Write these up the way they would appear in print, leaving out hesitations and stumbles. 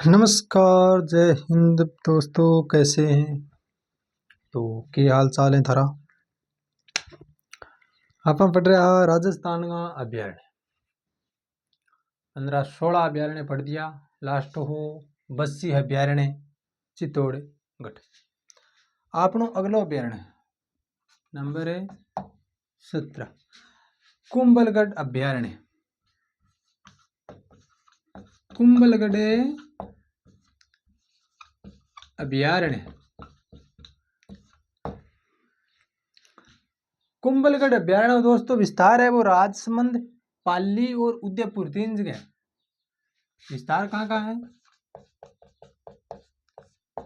नमस्कार, जय हिंद दोस्तों, कैसे हैं? तो क्या हाल चाल है थारा? आप पढ़ रहे हैं राजस्थान का अभ्यारण्य 15-16 अभ्यारण्य पढ़ दिया। लास्ट हो 82 अभ्यारण्य चित्तौड़गढ़। आपनो अगलो अभ्यारण्य नंबर है 17 कुंभलगढ़ अभ्यारण्य। कुंभलगढ़ अभ्यारण्य कुंभलगढ़ अभ्यारण्य दोस्तों विस्तार है वो राजसमंद, पाली और उदयपुर 3 जगह। विस्तार कहाँ का है?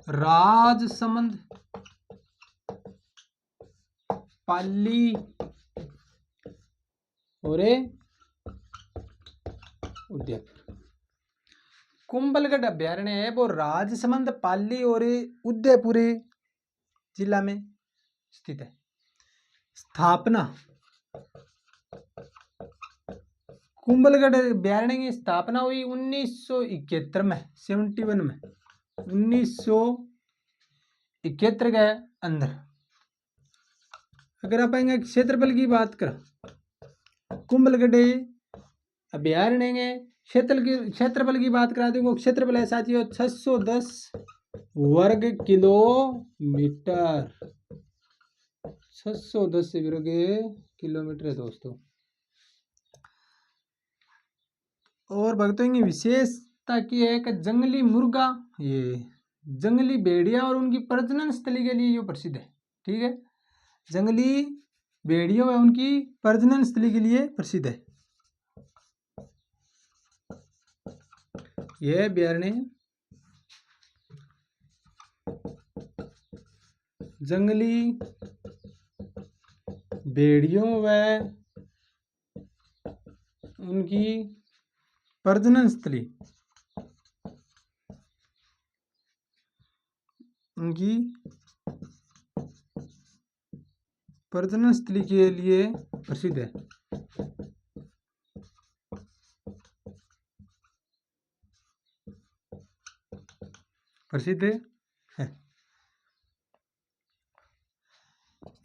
राजसमंद, पाली और उदयपुर। कुंभलगढ़ अभ्यारण्य है वो राजसमंद, पाली और उदयपुर जिला में स्थित है। स्थापना कुंभलगढ़ अभ्यारण्य की स्थापना हुई 1971 में 71 में 1971 के अंदर। अगर आप क्षेत्रफल की बात करें कुंभलगढ़ अभ्यारण्य के क्षेत्रफल की बात करा दूंगा। क्षेत्रफल है साथियों 610 वर्ग किलोमीटर। 610 वर्ग किलोमीटर है दोस्तों। और भक्तों की विशेषता की है कि जंगली मुर्गा, ये जंगली भेड़िया और उनकी प्रजनन स्थली के लिए ये प्रसिद्ध है। ठीक है, जंगली भेड़ियों और उनकी प्रजनन स्थली के लिए प्रसिद्ध है यह अभ्यारण्य। जंगली भेड़ियों व उनकी प्रजनन स्थली के लिए प्रसिद्ध है।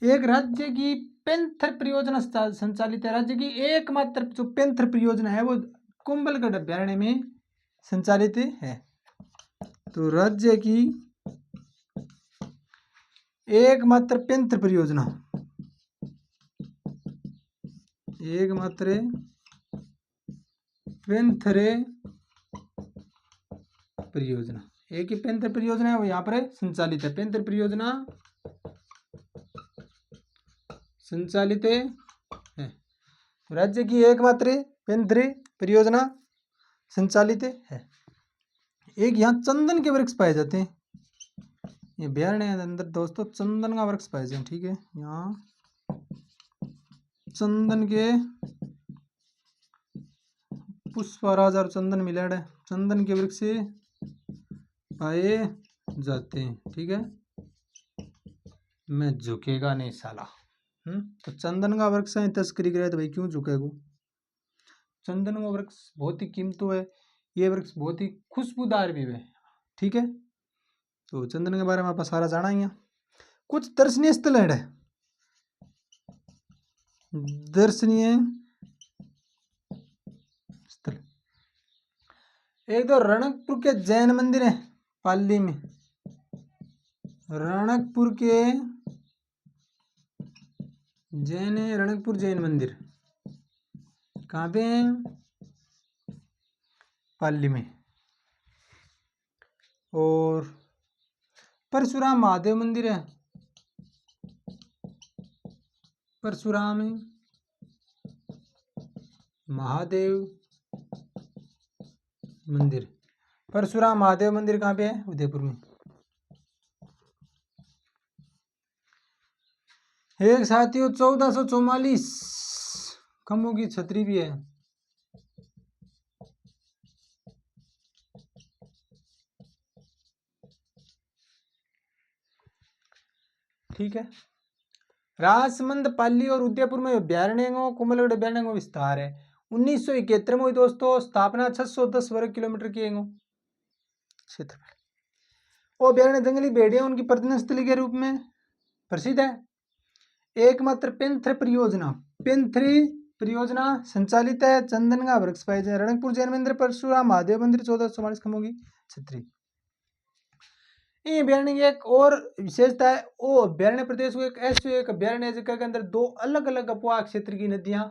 एक राज्य की पेंथर परियोजना संचालित है। राज्य की एकमात्र जो पेंथर परियोजना है वो कुंभलगढ़ अभ्यारण्य में संचालित है। तो राज्य की एकमात्र पेंथर परियोजना, एकमात्र पेंथर परियोजना, एक ही पेंथर परियोजना है वो यहाँ पर संचालित है। पेंथर परियोजना संचालित है। राज्य की एकमात्र पेंथर परियोजना संचालित है। एक यहाँ चंदन के वृक्ष पाए जाते हैं। ये अभ्यारण्य के अंदर दोस्तों चंदन का वृक्ष पाए जाते हैं। ठीक है, यहाँ चंदन के पुष्पराज और चंदन मिलाड़ है, चंदन के वृक्ष पाए जाते हैं। ठीक है, मैं झुकेगा नहीं साला। तो चंदन का वृक्ष है तस्करी करे तो भाई क्यों झुकेगा? चंदन का वृक्ष बहुत ही कीमती है। ये वृक्ष बहुत ही खुशबूदार भी है। ठीक है, तो चंदन के बारे में आप सारा जाना ही है। कुछ दर्शनीय स्थल है। दर्शनीय स्थल एक तो रणकपुर के जैन मंदिर है पाली में। रणकपुर जैन मंदिर कहाँ पे है? पाली में। और परशुराम महादेव मंदिर है। परशुराम महादेव मंदिर, परशुराम महादेव मंदिर कहाँ पे है? उदयपुर में। एक साथियों 1444 खम्भों की छतरी भी है। ठीक है, राजसमंद, पाली और उदयपुर में अभ्यारण्यों कुंभलगढ़ अभ्यारण्य का विस्तार है। 1971 में हुई दोस्तों स्थापना। 610 वर्ग किलोमीटर की है। क्षेत्रफल। अभयारण्य जंगली भेड़िया उनकी प्रजनन स्थली के रूप में प्रसिद्ध है। एकमात्र पेंथर परियोजना संचालित है। चंदन का वृक्ष पाए जाए। रणकपुर जैन मंदिर, परशुराम महादेव मंदिर 1444 खमोगी छतरी। अभ्यारण्य की एक और विशेषता है, वो अभ्यारण्य प्रदेश को एक अभ्यारण्य जगह के अंदर दो अलग अलग अपवाह क्षेत्र की नदियां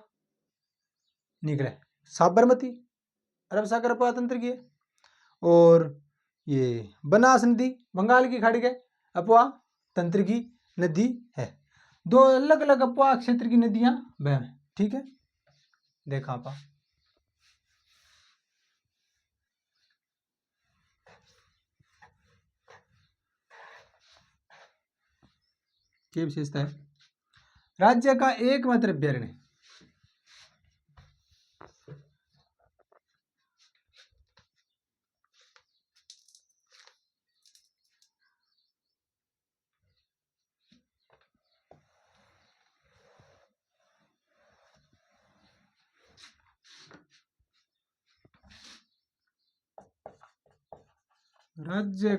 निकले। साबरमती अरब सागर अपवाह तंत्र की है, और ये बनास नदी बंगाल की खाड़ी के अपवाह तंत्र की नदी है। दो अलग अलग अपवाह क्षेत्र की नदियां बह में। ठीक है, देखा आपा। क्या विशेषता है? राज्य का एकमात्र अभ्यारण्य। राज्य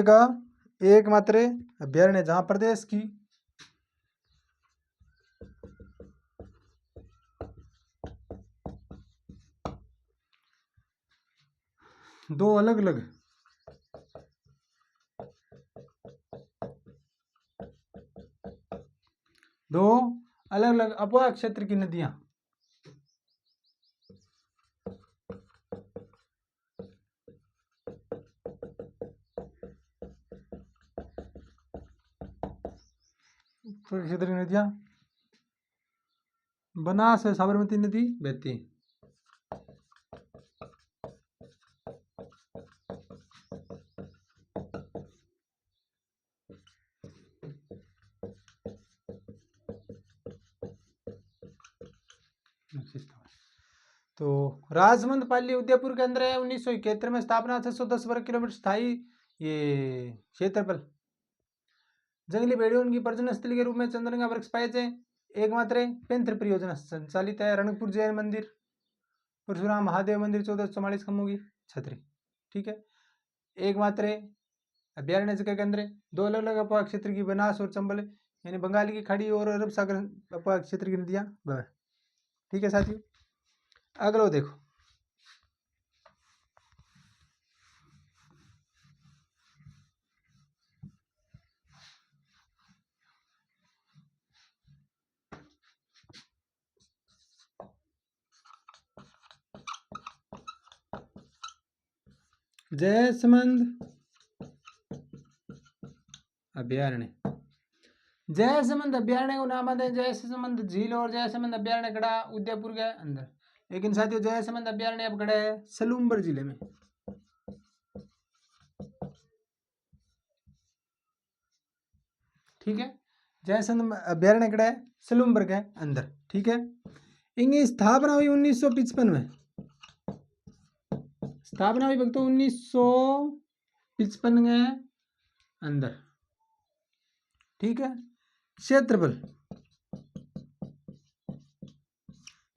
का एकमात्र अभ्यारण्य जहां प्रदेश की दो अलग अलग अपवाह क्षेत्र की नदियां क्षेत्र की नदियां बनास है, साबरमती नदी बहती है। तो राजमंद पाली उदयपुर के अंदर है। 1971 में स्थापना। 610 वर्ग किलोमीटर स्थायी ये क्षेत्रफल। जंगली भेड़ियों उनकी प्रजनन स्थली के रूप में चंदन का वृक्ष पाए जाए। एकमात्र पेंथर परियोजना संचालित है। रणकपुर जैन मंदिर, परशुराम महादेव मंदिर 1444 खमोगी छतरी। ठीक है, एकमात्र अभ्यारण्य जगह के अंदर दो अलग अलग अपवाह क्षेत्र की बनास और चंबल यानी बंगाल की खाड़ी और अरब सागर अपवाह क्षेत्र की नदियां बह। ठीक है साथियों, अगला देखो। जयसमंद अभ्यारण्य। जयसमंद अभ्यारण्य को नाम आते हैं जयसमंद झील और जयसमंद अभ्यारण्य गड़ा उदयपुर के अंदर। लेकिन साथियों जयसमंद अभ्यारण्य अब गड़ा है सलूम्बर जिले में। ठीक है, जयसमंद अभ्यारण्य गड़ा है सलूम्बर के अंदर। ठीक है, इनकी स्थापना हुई 1955 में। स्थापना हुई भक्तों 1955 के अंदर। ठीक है, क्षेत्रफल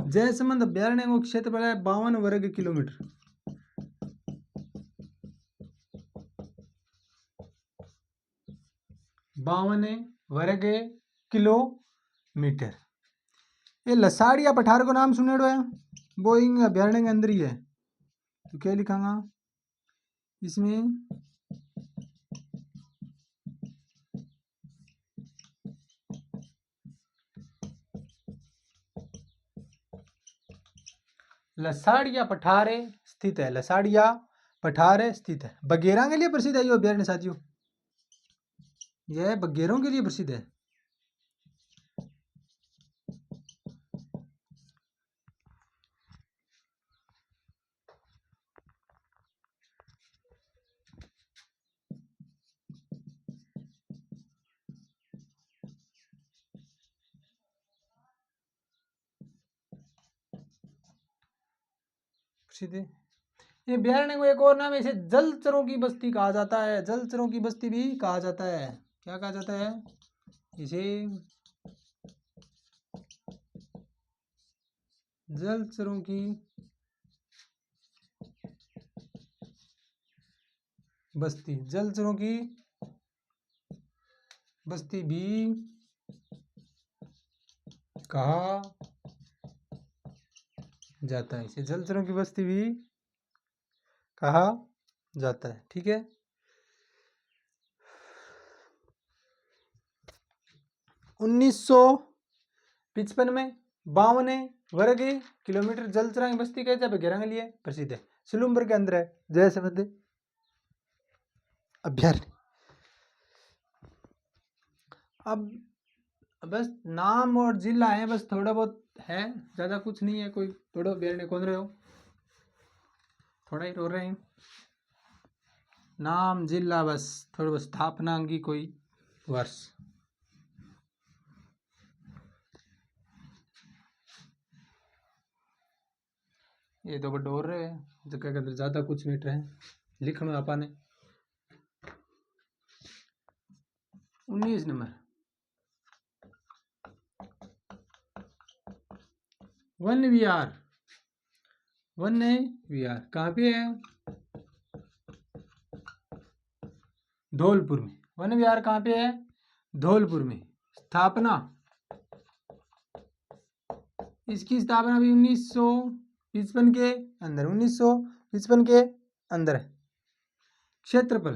जयसमंद अभ्यारण्य को क्षेत्रफल है 52 वर्ग किलोमीटर। 52 वर्ग किलोमीटर। ये लसाड़िया पठार को नाम सुनेड़ो है, वो इन अभ्यारण्य के अंदर ही है। तो क्या लिखांगा इसमें? लसाड़िया पठारे स्थित है। लसाड़िया पठार स्थित है। बगेरा के लिए प्रसिद्ध है ये अभ्यारण्य साथियों। यह बगेरों के लिए प्रसिद्ध है। प्रसिद्ध है। ये अभ्यारण्य को एक और नाम इसे जलचरों की बस्ती कहा जाता है। जलचरों की बस्ती भी कहा जाता है। क्या कहा जाता है इसे? जलचरों की बस्ती, जलचरों की बस्ती भी कहा जाता है, इसे जलचरों की बस्ती भी कहा जाता है। ठीक है। 1955 में 52 वर्ग किलोमीटर जलचरों की बस्ती कैसे वगैरह के लिए प्रसिद्ध है। सिलुम्बर के अंदर है जयसमंद अभ्यारण्य। अब बस नाम और जिला है, बस थोड़ा बहुत है, ज़्यादा कुछ नहीं है। कोई थोड़ा अभ्यारण्य कौन रहे हो, थोड़ा ही रो रहे हैं। नाम जिला बस थोड़ा बहुत, स्थापना की कोई वर्ष। ये तो बड़ा और रहे हैं जगह के अंदर, ज़्यादा कुछ मीटर है लिखना आपा ने। 19 नंबर वन विहार। वन्य विहार कहाँ पे है, धौलपुर में। वन विहार कहाँ पे है, धौलपुर में। स्थापना, इसकी स्थापना भी 1955 के अंदर, 1955 के अंदर है। क्षेत्रफल,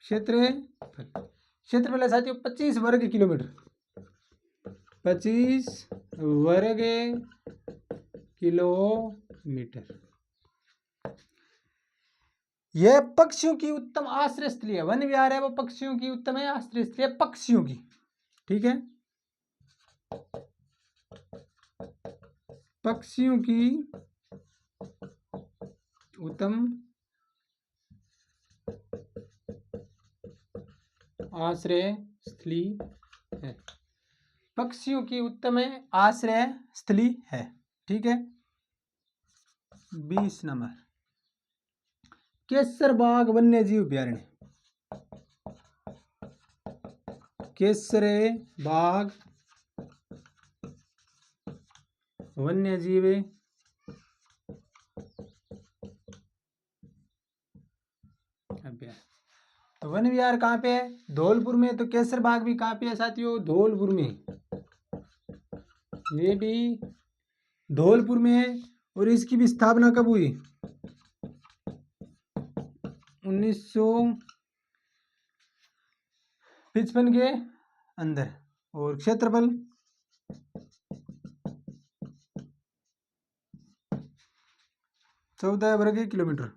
क्षेत्रफल है साथियों 25 वर्ग किलोमीटर, 25 वर्ग किलोमीटर। यह पक्षियों की उत्तम आश्रय स्थली है। वन विहार है वो पक्षियों की उत्तम है आश्रय स्थली है, पक्षियों की। ठीक है, पक्षियों की उत्तम आश्रय स्थली है, पक्षियों की उत्तम आश्रय स्थली है। ठीक है। 20 नंबर केसरबाग वन्य जीव अभ्यारण्य। केसरबाग वन्य जीव अभ्यारण्य। तो वन विहार कहाँ पे है, धौलपुर में। तो केसरबाग भी कहाँ पे है साथियों, धौलपुर में। ये भी धौलपुर में है। और इसकी भी स्थापना कब हुई, 1955 के अंदर। और क्षेत्रफल 14 वर्ग किलोमीटर।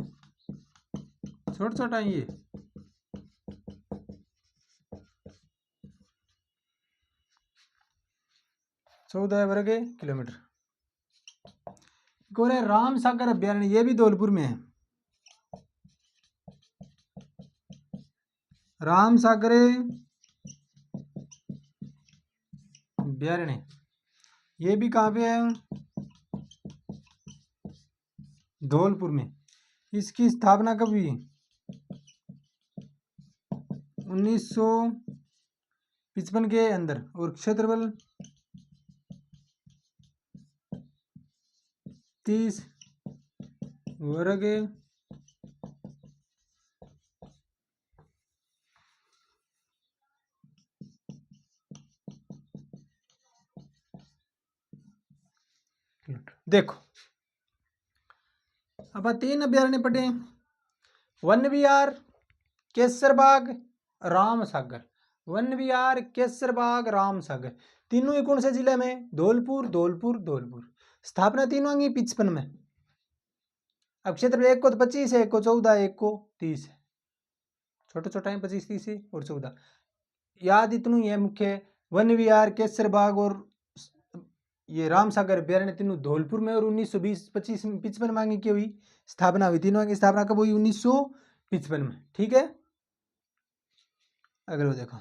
छोटा छोटा है ये। वर्ग किलोमीटर। एक और है राम सागर अभ्यारण्य, ये भी धौलपुर में है। राम सागर अभ्यारण्य, ये भी कहाँ पे है, धौलपुर में। इसकी स्थापना कब हुई, 1955 के अंदर। और क्षेत्रफल 30 वर्ग देखो अब 3 अभ्यारण्य पढ़े, वन विहार, केसरबाग, राम सागर। वन विहार, केसरबाग, राम सागर, तीनों ही कौन से जिले में, धौलपुर धौलपुर धौलपुर। स्थापना तीनों की 55 में। अब क्षेत्र एक को तो 25 है, एक को 14, एक को 30 है। छोटा छोटा है 25, 30 और 14। याद इतनू ही है मुख्य। वन विहार, केसरबाग और ये राम सागर अभ्यारण्य तीनों धौलपुर में। और 1955 मांगी की हुई स्थापना हुई। तीनों की स्थापना कब हुई, 1955 में। ठीक है, अगले देखो।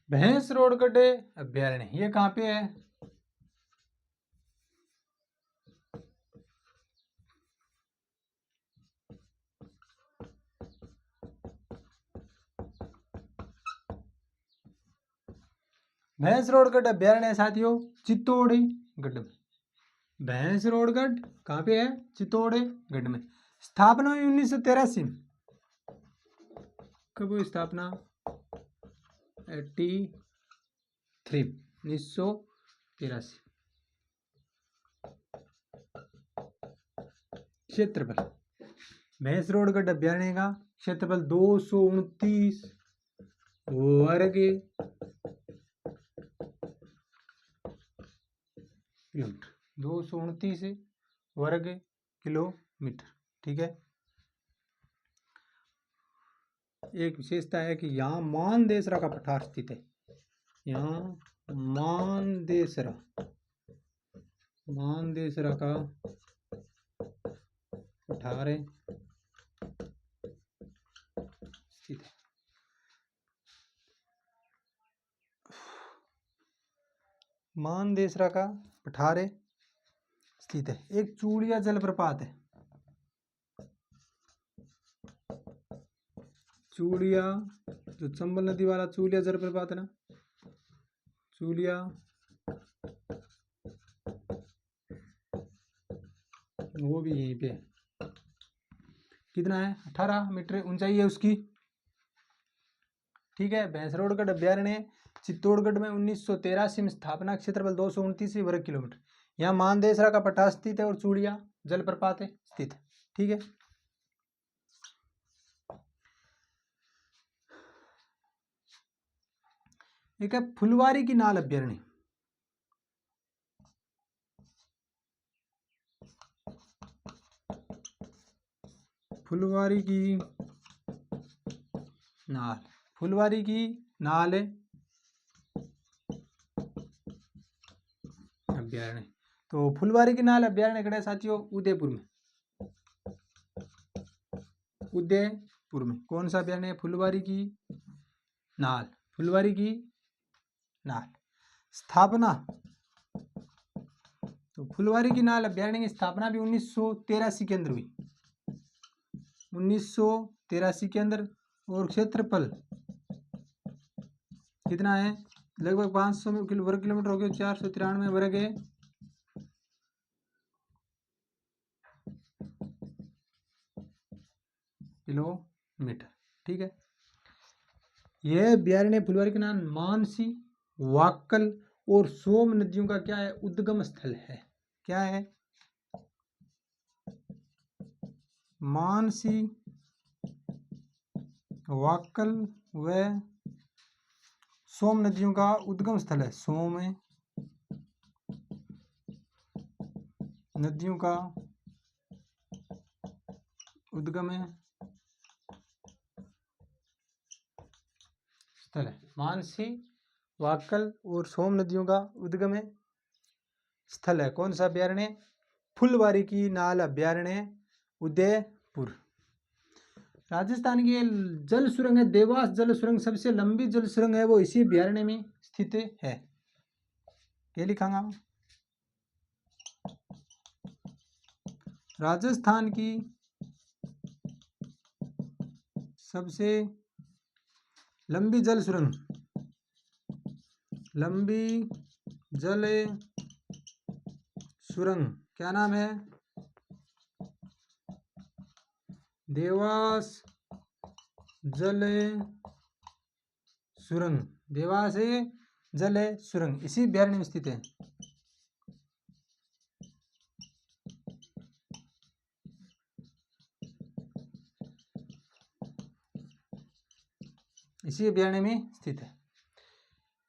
भैंस रोड गड्ढे अभ्यारण्य ये कहाँ पे है? भैंस रोडगढ़ अभ्यारण्य साथियों चित्तौड़ गढ़ में। भैंस रोडगढ़ कहाँ पे है? चित्तौड़गढ़ में। स्थापना हुई 1983 में। कब हुई स्थापना? 1983। क्षेत्रफल भैंस रोडगढ़ अभ्यारण्य का क्षेत्रफल 229 वर्ग किलोमीटर। 229 वर्ग किलोमीटर। ठीक है। एक विशेषता है कि यहाँ मानदेसरा का पठार स्थित है। यहाँ मानदेसरा का पठार स्थित है। मानदेसरा का पठार स्थित है। एक चूड़िया जलप्रपात है। चूड़िया जो चंबल नदी वाला चूलिया जलप्रपात है ना, चूलिया वो भी यहीं पे है। कितना है? 18 मीटर ऊंचाई है उसकी। ठीक है। भैंसरोडगढ़ अभ्यारण्य चित्तौड़गढ़ में 1983 में स्थापना। क्षेत्रफल 229 वर्ग किलोमीटर। यहाँ मानदेसरा का पठार स्थित है और चूड़िया जलप्रपात है स्थित है। ठीक है। एक है फुलवारी की नाल अभ्यारण्य। फुलवारी की नाल, फुलवारी की नाल अभ्यारण्य। तो फुलवारी की नाल अभ्यारण्य कड़े साथियों उदयपुर में। उदयपुर में कौन सा अभ्यारण्य है? फुलवारी की नाल। फुलवारी की नाल। स्थापना तो फुलवारी की नाल अभ्यारण्य की स्थापना भी 1983 के अंदर हुई। 1983 के अंदर। और क्षेत्रफल कितना है? लगभग 500 वर्ग किलोमीटर हो गया। 493 वर्ग किलोमीटर। ठीक है। यह अभ्यारण्य फुलवारी के नाम मानसी, वाक्कल और सोम नदियों का क्या है? उद्गम स्थल है। क्या है? मानसी, वाक्कल व सोम नदियों का उद्गम स्थल है। सोम नदियों का उद्गम स्थल है। मानसी, वाक्कल और सोम नदियों का उद्गम स्थल है। कौन सा अभ्यारण्य? फुलवारी की नाल अभ्यारण्य उदयपुर। राजस्थान की जल सुरंग है देवास जल सुरंग। सबसे लंबी जल सुरंग है वो इसी अभ्यारण्य में स्थित है। क्या लिखांगा? राजस्थान की सबसे लंबी जल सुरंग, लंबी जल सुरंग क्या नाम है? देवास जल सुरंग। देवास जल सुरंग इसी अभ्यारण्य में स्थित है। इसी अभ्यारण्य में स्थित है।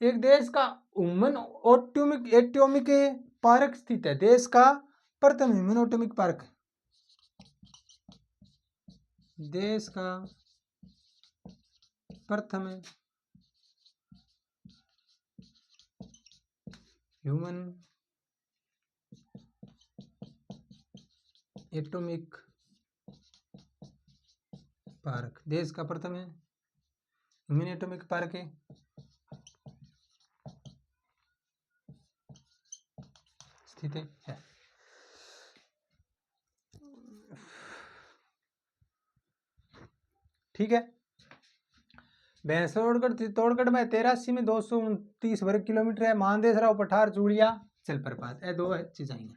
एक देश का ह्यूमन एटॉमिक पार्क स्थित है। देश का प्रथम ह्यूमन एटॉमिक पार्क। देश का प्रथम ह्यूमन एटॉमिक पार्क। देश का प्रथम ह्यूमन एटॉमिक पार्क है स्थित है। ठीक है। भैंसोड़गढ़ चित्तौड़गढ़ में 83 में 229 वर्ग किलोमीटर है। मानदेसरा पठार चूड़िया जलप्रपात, ये दो चीज आएंगी।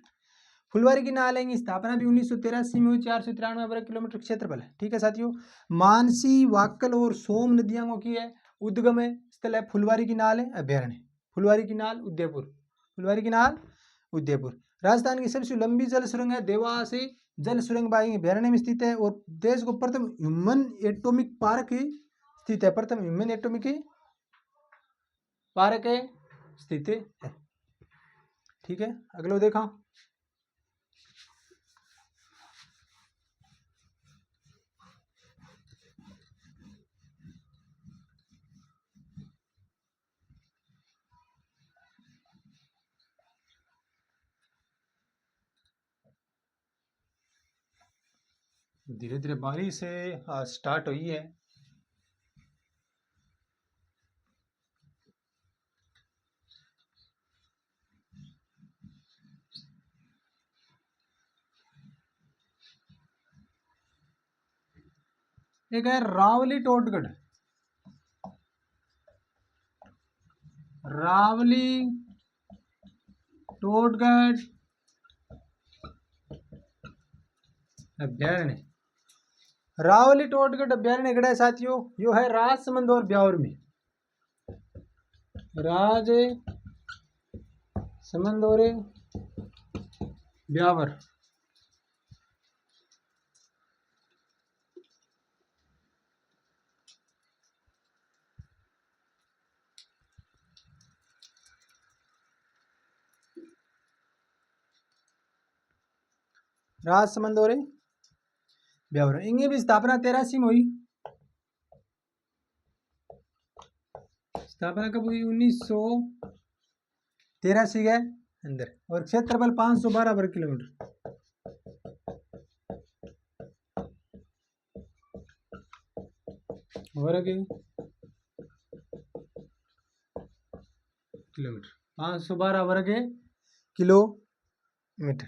फुलवारी की नाल की स्थापना भी 1983 में हुई, 493 वर्ग किलोमीटर क्षेत्रफल है। ठीक है साथियों। मानसी, वाक्कल और सोम नदियों की है उद्गम स्थल है फुलवारी की नाल है अभ्यारण्य। फुलवारी की नाल उदयपुर, फुलवारी की नाल उदयपुर। राजस्थान की सबसे लंबी जल सुरंग है देवासी जल सुरंग बाई अभ्यारण्य में स्थित है। और देश को प्रथम ह्यूमन एटॉमिक पार्क स्थित है, प्रथम ह्यूमन एटॉमिक पार्क स्थित है। ठीक है, अगलो देखा। धीरे धीरे बारिश स्टार्ट हुई है। एक है रावली टोटगढ़, रावली टोटगढ़ अभ्यारण्य। रावली टोटगढ़ अभ्यारण्य गड़ा साथियों, यो है राजसमंद और ब्यावर में, राजसमंद और ब्यावर। राजसमंद और ब्यावर, इनकी भी स्थापना 83 में हुई। स्थापना कब हुई? 1983 के अंदर। और क्षेत्रफल 512 वर्ग किलोमीटर। वर्ग किलोमीटर, 512 वर्ग किलोमीटर।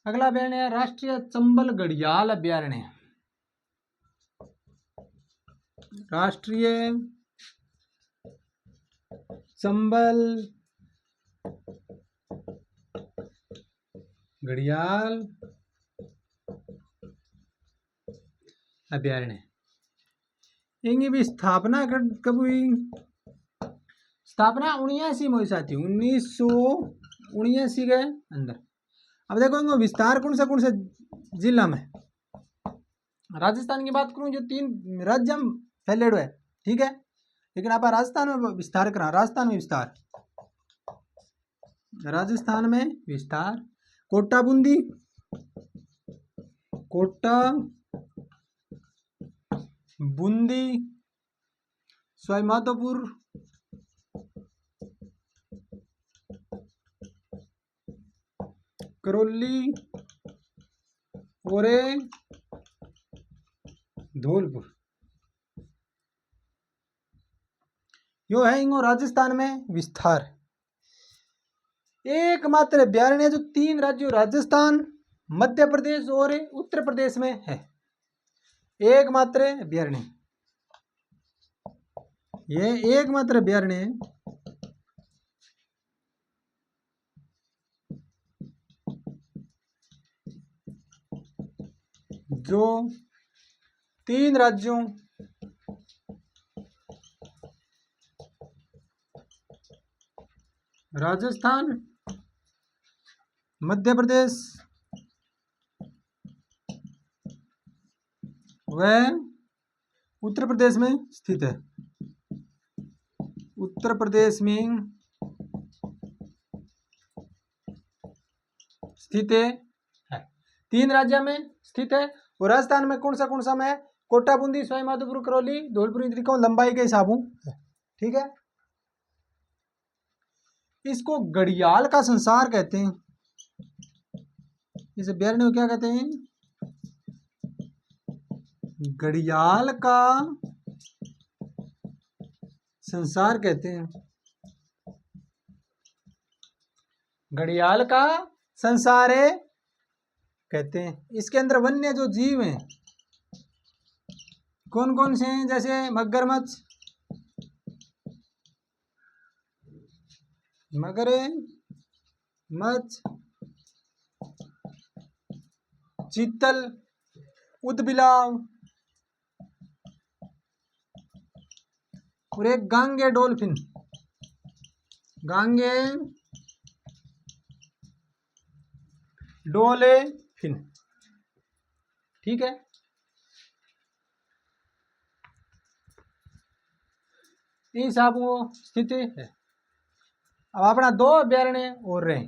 अगला अभ्यारण्य है राष्ट्रीय चंबल घड़ियाल अभ्यारण्य। राष्ट्रीय चंबल घड़ियाल अभ्यारण्य, इनकी भी स्थापना कब हुई? स्थापना 79 में हुई साथी, 1979 के अंदर। अब देखो इनको विस्तार कौन सा जिला में। राजस्थान की बात करूं, जो 3 राज्य में फैलेडो है, ठीक है, लेकिन आप राजस्थान में विस्तार करा। राजस्थान में विस्तार, राजस्थान में विस्तार। कोटा बूंदी, कोटा बूंदी, सवाई माधोपुर, करौली और धौलपुर, यो है इंगो राजस्थान में विस्तार। एकमात्र अभ्यारण्य जो 3 राज्यों राजस्थान, मध्य प्रदेश और उत्तर प्रदेश में है, एकमात्र अभ्यारण्य, ये एकमात्र अभ्यारण्य है जो 3 राज्यों राजस्थान, मध्य प्रदेश व उत्तर प्रदेश में स्थित है। उत्तर प्रदेश में स्थित है, 3 राज्य में स्थित है। और राजस्थान में कौन सा में है? कोटा बूंदी, सवाई माधोपुर, करौली, धौलपुर, त्रिकोण लंबाई के हिसाब है, ठीक है। इसको घड़ियाल का संसार कहते हैं। इस अभ्यारण्य को क्या कहते हैं? घड़ियाल का संसार कहते हैं। घड़ियाल का संसार है कहते हैं। इसके अंदर वन्य जो जीव हैं कौन कौन से हैं? जैसे मगरमच्छ, मगरमच्छ, चीतल, ऊदबिलाव और एक गांगे डॉल्फिन। गांगे डॉल्फिन, ठीक है। इन सब वो स्थिति है। अब अपना दो अभ्यारण्य और रहे।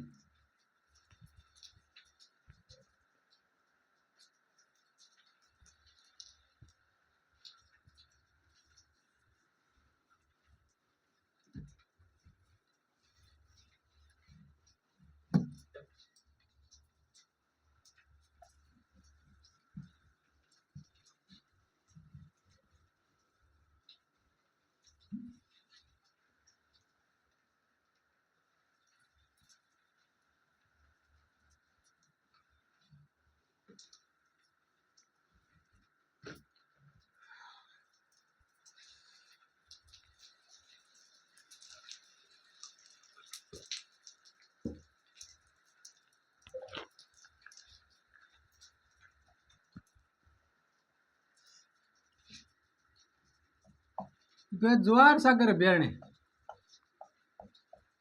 ज्वार सागर अभ्यारण्य,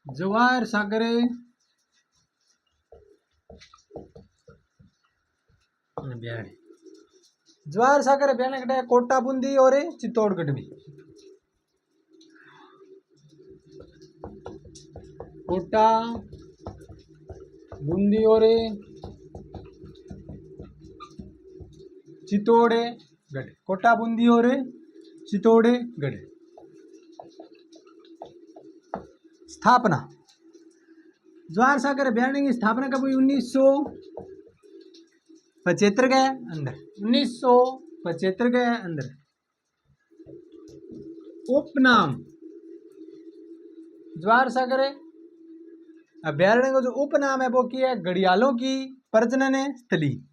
ज्वार सागर अभ्यारण्य, ज्वार सागर अभ्यारण्य कटा कोटा बूंदी और चित्तौड़गढ़ में। कोटा बूंदी और चित्तौड़गढ़, कोटा बूंदी और चित्तौड़गढ़। स्थापना, ज्वार सागर अभ्यारण्य की स्थापना कब हुई? 1975 के अंदर, 1975 के अंदर। उपनाम, ज्वार सागर अभ्यारण्य का जो उपनाम है वो क्या है? घड़ियालों की प्रजनन स्थली।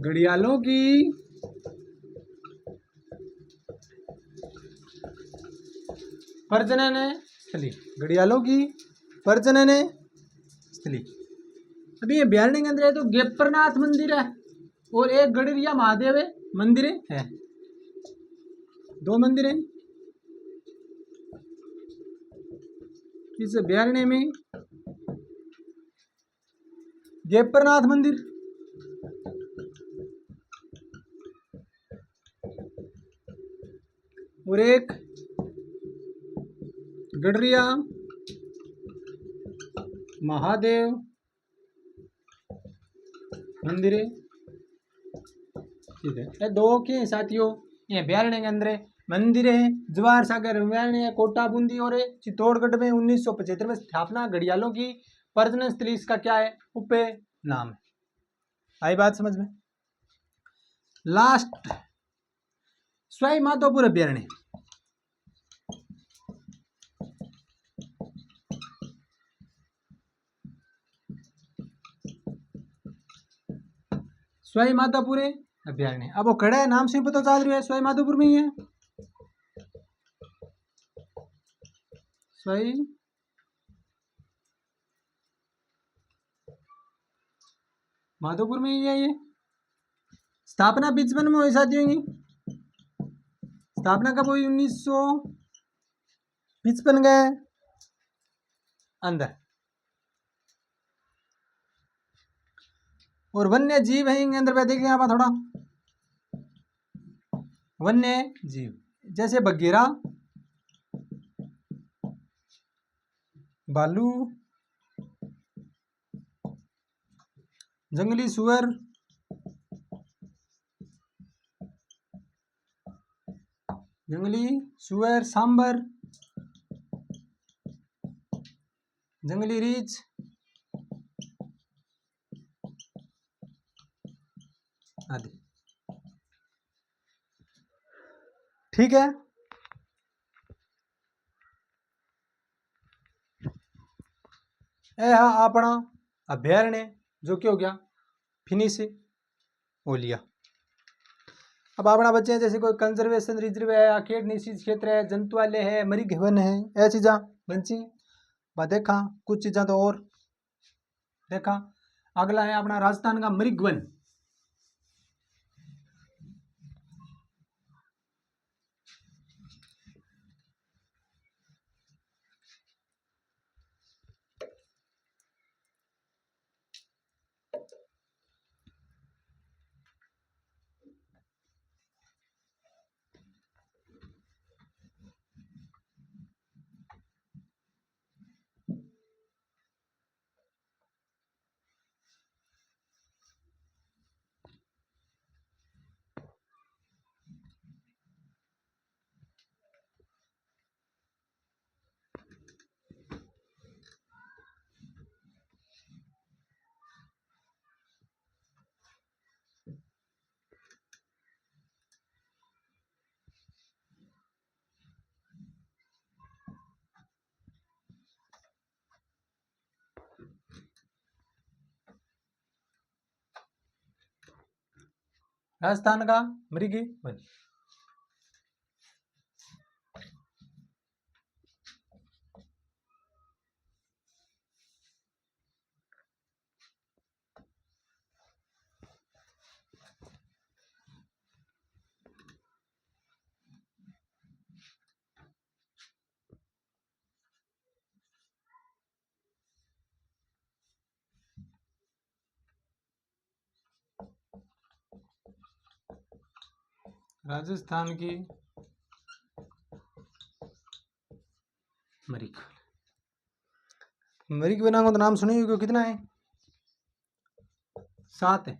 घड़ियालों की प्रजनन स्थली, घड़ियालों की प्रजनन स्थली। अभी ये अभ्यारण्य के अंदर है तो गेपरनाथ मंदिर है और एक गड़रिया महादेव मंदिर है, दो मंदिर हैं इस अभ्यारण्य में। गेपरनाथ मंदिर और एक गड़रिया महादेव मंदिर है, ठीक है। ये दो के साथियों ये अभ्यारण्य के अंदर मंदिर है। ज्वार सागर अभ्यारण्य कोटा बूंदी और चित्तौड़गढ़ में 1975 में स्थापना। घड़ियालों की प्रजनन स्थली इसका क्या है? उप नाम है। आई बात समझ में? लास्ट सवाई माधोपुर अभ्यारण्य, सवाई माधोपुर अभ्यारण्य। अब वो खड़ा है नाम से पता चल रहा है सवाई माधोपुर में ही है। सवाई माधोपुर में ही है ये। स्थापना 55 में हुई साथियों की। स्थापना कब हुई? 1955 के अंदर। और वन्य जीव है इनके अंदर देख लें आप थोड़ा। वन्य जीव जैसे बगीरा, भालू, जंगली सुअर, सांबर, जंगली रीछ आदि। ठीक है। यह अपना अभ्यारण्य जो कि हो गया फिनिश हो लिया। अब अपना बच्चे हैं जैसे कोई कंजर्वेशन रिजर्व है, आखेट निषिद्ध क्षेत्र है, जंतुआलय है, मृग वन है, यह चीज़ा बंची देखा। कुछ चीज़ा तो और देखा। अगला है अपना राजस्थान का मृग वन। राजस्थान का मृग वन। राजस्थान की मृग वना को तो नाम सुनी होगी। कितना है? 7 है।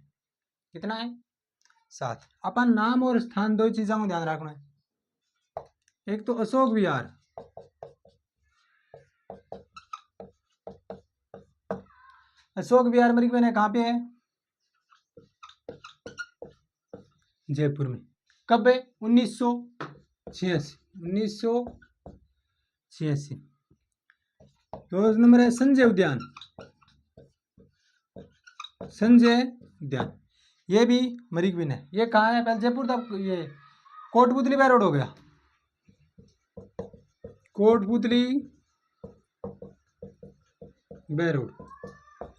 कितना है? 7। अपन नाम और स्थान दो चीजों को ध्यान रखना है। एक तो अशोक विहार, अशोक विहार मृग वन है। कहाँ पे है? जयपुर में। कब है? 1986। 1986। तो नंबर है संजय उद्यान। संजय उद्यान ये भी मृग वन है। ये कहाँ है? पहले जयपुर था। ये कोटपुतली बाय रोड हो गया। कोटपुतली बाय रोड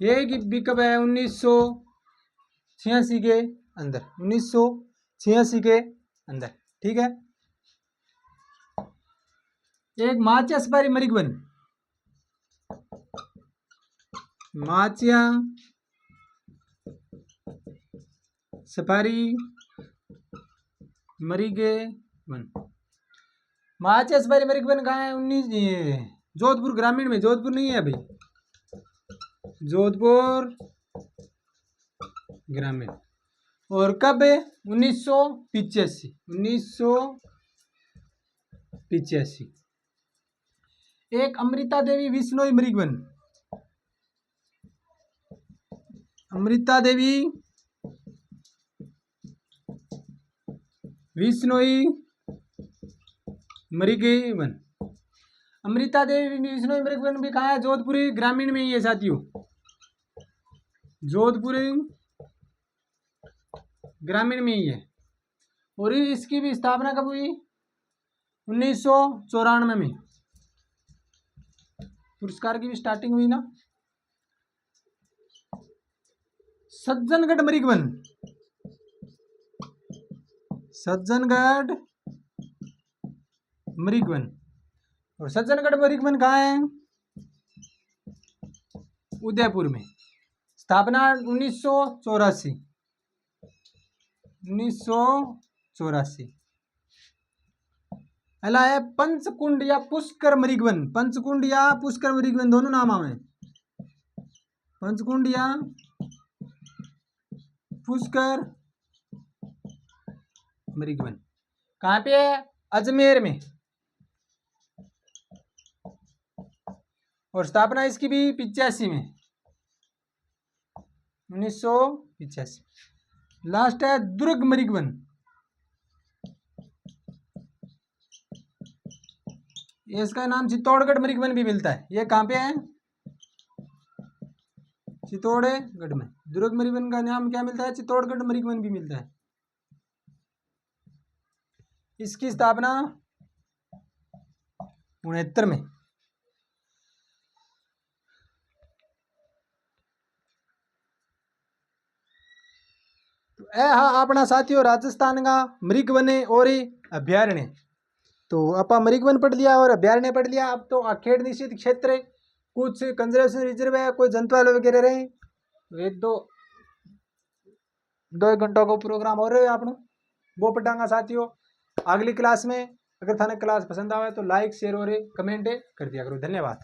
ये भी कब है? 1986 के अंदर। 1986 के अंदर। ठीक है। एक माचिया सफारी मृग वन। माचिया सफारी मृग वन। माचिया सफारी मृग वन कहाँ है? 19 जोधपुर ग्रामीण में। जोधपुर नहीं है भाई, जोधपुर ग्रामीण। और कब है? 1985। 1985। एक अमृता देवी विश्नोई मृग वन। अमृता देवी विश्नोई मृग वन। अमृता देवी विश्नोई मृग वन भी कहाँ है? जोधपुरी ग्रामीण में ही है साथियों। जोधपुरी ग्रामीण में ही है। और इसकी भी स्थापना कब हुई? 1994 में। पुरस्कार की भी स्टार्टिंग हुई ना। सज्जनगढ़ मृग वन। सज्जनगढ़ मृग वन। और सज्जनगढ़ मृग वन कहाँ है? उदयपुर में। स्थापना 1984। 1984। अला है पंचकुंड या पुष्कर मृग वन। पंचकुंड या पुष्कर मृग वन दोनों नाम आवे। पंचकुंड या पुष्कर मृग वन कहाँ पे है? अजमेर में। और स्थापना इसकी भी 85 में। 1985। लास्ट है दुर्ग मृग वन। इसका नाम चित्तौड़गढ़ मृगवन भी मिलता है। ये कहाँ पे है? चित्तौड़गढ़ में। दुर्ग मृगवन का नाम क्या मिलता है? चित्तौड़गढ़ मृगवन भी मिलता है। इसकी स्थापना 69 में। तो हाँ अपना साथियों राजस्थान का मृगवन और अभ्यारण्य। तो अपा मृगवन पढ़ लिया और अभ्यारण्य पढ़ लिया। अब तो अखेड़ निश्चित क्षेत्र है, कुछ कंजर्वेशन रिजर्व है, कोई जंतुआल वगैरह रहे। एक दो एक घंटों का प्रोग्राम हो रहे है आपनो वो पढ़ांगा साथियों। अगली क्लास में अगर थाने क्लास पसंद आवे तो लाइक शेयर और कमेंट कर दिया करो। धन्यवाद।